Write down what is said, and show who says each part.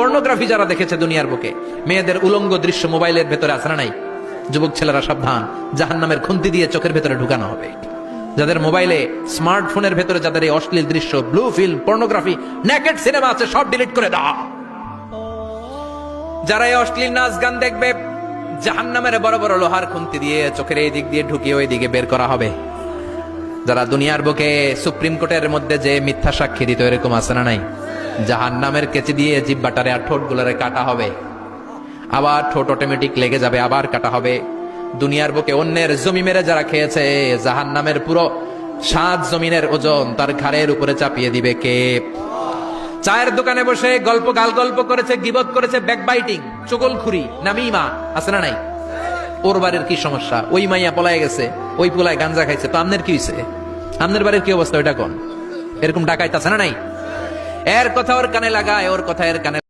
Speaker 1: Pornography যারা দেখেছে দুনিয়ার বুকে, মেয়েদের উলঙ্গ দৃশ্য মোবাইলের ভেতরে আছে না নাই? যুবক ছেলেরা সাবধান, জাহান্নামের খুন্তি দিয়ে চোখের ভেতরে ঢুকানো হবে। যাদের মোবাইলে, স্মার্টফোনের ভেতরে যাদের এই অশ্লীল দৃশ্য, blue film, pornography, naked cinema আছে, সব ডিলিট করে দাও। যারা এই অশ্লীল নাচ গান দেখবে, জাহান্নামের বড় বড় লোহার খুন্তি দিয়ে চোখের এই দিক দিয়ে ঢুকিয়ে ওই দিকে বের করা হবে। যারা দুনিয়ার বুকে সুপ্রিম কোর্টের মধ্যে যে মিথ্যা সাক্ষী দিত, এরকম আছে না নাই? জাহান্নামের কেচি দিয়ে জিহ্বাটারে আর ঠোঁট গুলারে কাটা হবে, আবার ঠোঁট অটোমেটিক লেগে যাবে, আবার কাটা হবে। দুনিয়ার বুকে অন্যের জমি মেরে যারা খেয়েছে, জাহান্নামের পুরো 7 জমিনের ওজন তার ঘাড়ের উপরে চাপিয়ে দিবে কে? চায়ের দোকানে বসে গল্প গাল গল্প করেছে, গিবত করেছে, ব্যাকবাইটিং, চুগলখুরি, নামিমা, আছে না নাই? ওর বাড়ির কি সমস্যা? ওই মাইয়া পলায় গেছে, ওই পোলায় গাঞ্জা খাইছে, তো আমনের কি হইছে? আমনের বাড়ির কি অবস্থা? ওইটা কোন? এরকম ডাকাইতে আছে না নাই? এর কথা ওর কানে লাগায়, ওর কথা এর কানে